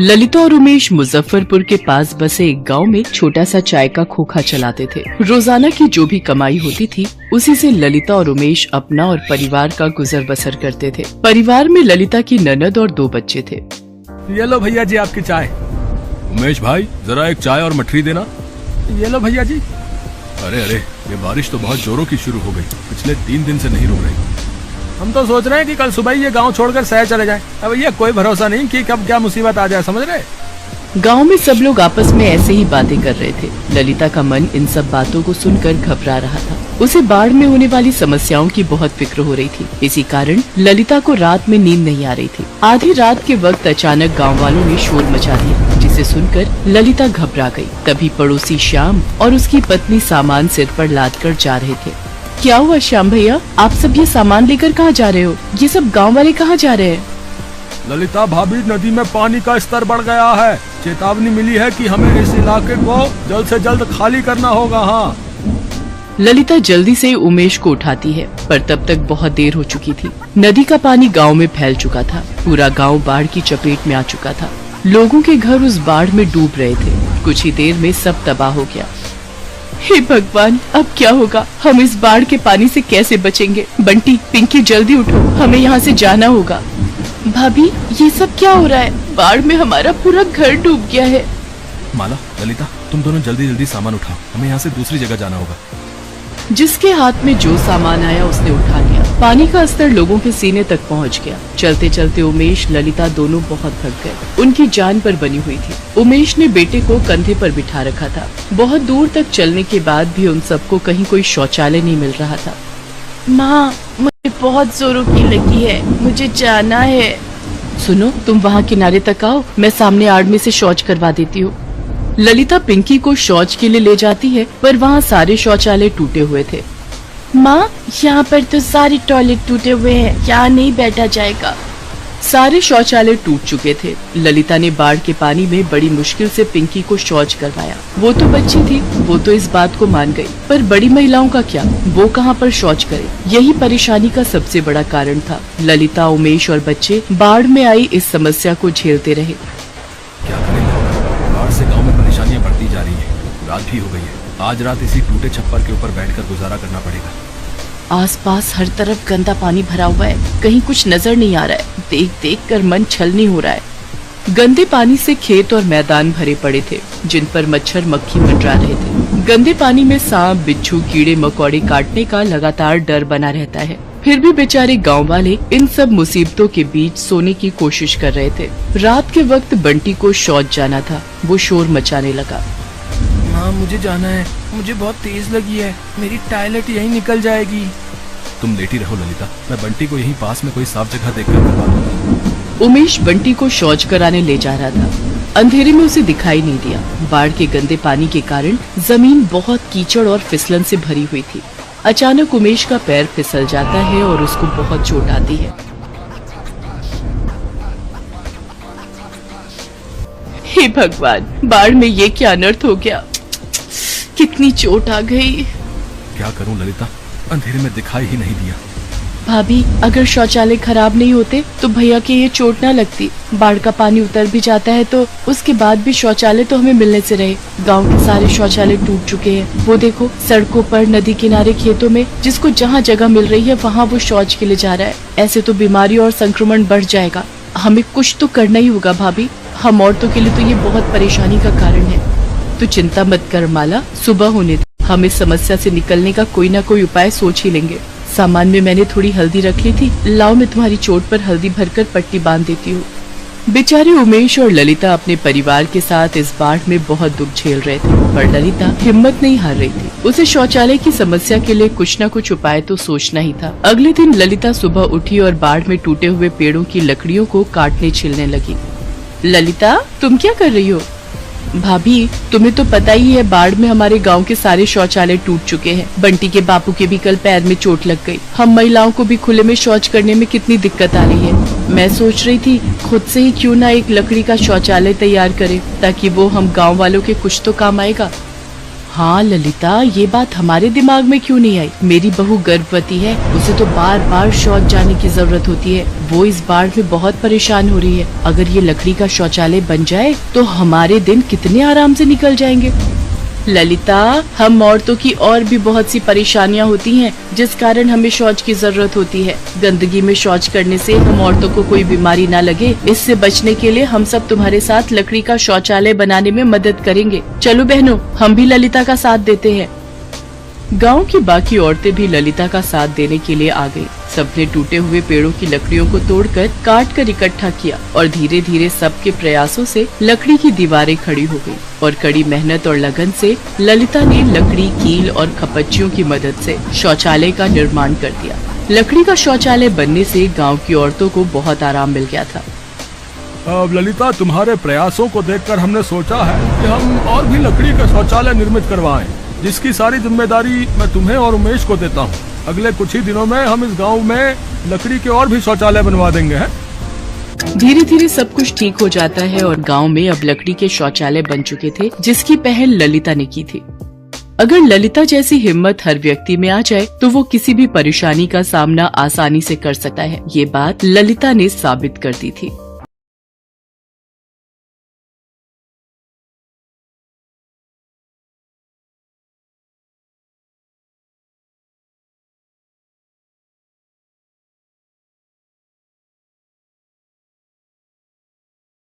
ललिता और उमेश मुजफ्फरपुर के पास बसे एक गांव में छोटा सा चाय का खोखा चलाते थे। रोजाना की जो भी कमाई होती थी उसी से ललिता और उमेश अपना और परिवार का गुजर बसर करते थे। परिवार में ललिता की ननद और 2 बच्चे थे। ये लो भैया जी आपकी चाय। उमेश भाई जरा एक चाय और मठरी देना। ये लो भैया जी। अरे अरे ये बारिश तो बहुत जोरों की शुरू हो गई, पिछले 3 दिन से नहीं रुक रही। हम तो सोच रहे हैं कि कल सुबह ही ये गांव छोड़कर शहर चले जाएं। अब ये कोई भरोसा नहीं कि कब क्या मुसीबत आ जाए, समझ रहे। गांव में सब लोग आपस में ऐसे ही बातें कर रहे थे। ललिता का मन इन सब बातों को सुनकर घबरा रहा था। उसे बाढ़ में होने वाली समस्याओं की बहुत फिक्र हो रही थी। इसी कारण ललिता को रात में नींद नहीं आ रही थी। आधी रात के वक्त अचानक गांव वालों ने शोर मचा दिया, जिसे सुनकर ललिता घबरा गई। तभी पड़ोसी श्याम और उसकी पत्नी सामान सिर पर लाद कर जा रहे थे। क्या हुआ श्याम भैया, आप सब ये सामान लेकर कहाँ जा रहे हो? ये सब गाँव वाले कहाँ जा रहे हैं? ललिता भाभी, नदी में पानी का स्तर बढ़ गया है। चेतावनी मिली है कि हमें इस इलाके को जल्द से जल्द खाली करना होगा। हाँ। ललिता जल्दी से उमेश को उठाती है, पर तब तक बहुत देर हो चुकी थी। नदी का पानी गांव में फैल चुका था। पूरा गांव बाढ़ की चपेट में आ चुका था। लोगों के घर उस बाढ़ में डूब रहे थे। कुछ ही देर में सब तबाह हो गया। हे भगवान, अब क्या होगा? हम इस बाढ़ के पानी से कैसे बचेंगे? बंटी, पिंकी, जल्दी उठो, हमें यहाँ से जाना होगा। भाभी, ये सब क्या हो रहा है? बाढ़ में हमारा पूरा घर डूब गया है। माला, ललिता, तुम दोनों जल्दी जल्दी सामान उठाओ, हमें यहाँ से दूसरी जगह जाना होगा। जिसके हाथ में जो सामान आया उसने उठा लिया। पानी का स्तर लोगों के सीने तक पहुंच गया। चलते चलते उमेश, ललिता दोनों बहुत थक गए। उनकी जान पर बनी हुई थी। उमेश ने बेटे को कंधे पर बिठा रखा था। बहुत दूर तक चलने के बाद भी उन सबको कहीं कोई शौचालय नहीं मिल रहा था। माँ, मुझे बहुत जोरों की लगी है, मुझे जाना है। सुनो, तुम वहाँ किनारे तक आओ, मैं सामने आड़ में से शौच करवा देती हूँ। ललिता पिंकी को शौच के लिए ले जाती है, पर वहाँ सारे शौचालय टूटे हुए थे। माँ, यहाँ पर तो सारे टॉयलेट टूटे हुए हैं, यहाँ नहीं बैठा जाएगा। सारे शौचालय टूट चुके थे। ललिता ने बाढ़ के पानी में बड़ी मुश्किल से पिंकी को शौच करवाया। वो तो बच्ची थी, वो तो इस बात को मान गई, पर बड़ी महिलाओं का क्या? वो कहाँ पर शौच करे? यही परेशानी का सबसे बड़ा कारण था। ललिता, उमेश और बच्चे बाढ़ में आई इस समस्या को झेलते रहे। क्या करेंगे? बाढ़ से गाँव में परेशानियाँ बढ़ती जा रही है। रात भी हो गई है। आज रात इसी टूटे छप्पर के ऊपर बैठकर गुजारा करना पड़ेगा। आसपास हर तरफ गंदा पानी भरा हुआ है, कहीं कुछ नजर नहीं आ रहा है। देख देख कर मन छलनी हो रहा है। गंदे पानी से खेत और मैदान भरे पड़े थे, जिन पर मच्छर मक्खी मंडरा रहे थे। गंदे पानी में सांप, बिच्छू, कीड़े मकोड़े काटने का लगातार डर बना रहता है। फिर भी बेचारे गांव वाले इन सब मुसीबतों के बीच सोने की कोशिश कर रहे थे। रात के वक्त बंटी को शौच जाना था। वो शोर मचाने लगा। माँ, मुझे जाना है, मुझे बहुत तेज लगी है, मेरी टॉयलेट यहीं निकल जाएगी। तुम लेटी रहो ललिता, मैं बंटी को यहीं पास में कोई साफ जगह देखकर करवा दूंगा। उमेश बंटी को शौच कराने ले जा रहा था। अंधेरे में उसे दिखाई नहीं दिया। बाढ़ के गंदे पानी के कारण जमीन बहुत कीचड़ और फिसलन से भरी हुई थी। अचानक उमेश का पैर फिसल जाता है और उसको बहुत चोट आती है। हे भगवान, बाढ़ में ये क्या अनर्थ हो गया? कितनी चोट आ गई। क्या करूं ललिता, अंधेरे में दिखाई ही नहीं दिया। भाभी, अगर शौचालय खराब नहीं होते तो भैया के ये चोट ना लगती। बाढ़ का पानी उतर भी जाता है तो उसके बाद भी शौचालय तो हमें मिलने से रहे। गांव के सारे शौचालय टूट चुके हैं। वो देखो, सड़कों पर, नदी किनारे, खेतों में, जिसको जहाँ जगह मिल रही है वहाँ वो शौच के लिए जा रहा है। ऐसे तो बीमारी और संक्रमण बढ़ जाएगा। हमें कुछ तो करना ही होगा भाभी। हम औरतों के लिए तो ये बहुत परेशानी का कारण है। तो चिंता मत कर माला, सुबह होने दे। हम इस समस्या से निकलने का कोई ना कोई उपाय सोच ही लेंगे। सामान में मैंने थोड़ी हल्दी रख ली थी, लाओ मैं तुम्हारी चोट पर हल्दी भरकर पट्टी बांध देती हूँ। बेचारे उमेश और ललिता अपने परिवार के साथ इस बाढ़ में बहुत दुख झेल रहे थे, पर ललिता हिम्मत नहीं हार रही थी। उसे शौचालय की समस्या के लिए कुछ न कुछ उपाय तो सोचना ही था। अगले दिन ललिता सुबह उठी और बाढ़ में टूटे हुए पेड़ों की लकड़ियों को काटने छिलने लगी। ललिता, तुम क्या कर रही हो? भाभी, तुम्हें तो पता ही है, बाढ़ में हमारे गांव के सारे शौचालय टूट चुके हैं। बंटी के बापू के भी कल पैर में चोट लग गई। हम महिलाओं को भी खुले में शौच करने में कितनी दिक्कत आ रही है। मैं सोच रही थी खुद से ही क्यों ना एक लकड़ी का शौचालय तैयार करें, ताकि वो हम गांव वालों के कुछ तो काम आएगा। हाँ ललिता, ये बात हमारे दिमाग में क्यों नहीं आई? मेरी बहू गर्भवती है, उसे तो बार बार शौच जाने की जरूरत होती है। वो इस बाढ़ में बहुत परेशान हो रही है। अगर ये लकड़ी का शौचालय बन जाए तो हमारे दिन कितने आराम से निकल जाएंगे। ललिता, हम औरतों की और भी बहुत सी परेशानियां होती हैं, जिस कारण हमें शौच की जरूरत होती है। गंदगी में शौच करने से हम औरतों को कोई बीमारी ना लगे, इससे बचने के लिए हम सब तुम्हारे साथ लकड़ी का शौचालय बनाने में मदद करेंगे। चलो बहनों, हम भी ललिता का साथ देते हैं। गांव की बाकी औरतें भी ललिता का साथ देने के लिए आ गयी। सबने टूटे हुए पेड़ों की लकड़ियों को तोड़कर काट कर इकट्ठा किया और धीरे धीरे सबके प्रयासों से लकड़ी की दीवारें खड़ी हो गयी। और कड़ी मेहनत और लगन से ललिता ने लकड़ी, कील और खपच्चियों की मदद से शौचालय का निर्माण कर दिया। लकड़ी का शौचालय बनने से गाँव की औरतों को बहुत आराम मिल गया था। अब ललिता, तुम्हारे प्रयासों को देखकर हमने सोचा है कि हम और भी लकड़ी का शौचालय निर्मित करवाएं, जिसकी सारी जिम्मेदारी मैं तुम्हें और उमेश को देता हूँ। अगले कुछ ही दिनों में हम इस गांव में लकड़ी के और भी शौचालय बनवा देंगे हैं। धीरे धीरे सब कुछ ठीक हो जाता है और गांव में अब लकड़ी के शौचालय बन चुके थे, जिसकी पहल ललिता ने की थी। अगर ललिता जैसी हिम्मत हर व्यक्ति में आ जाए तो वो किसी भी परेशानी का सामना आसानी से कर सकता है। ये बात ललिता ने साबित कर दी थी।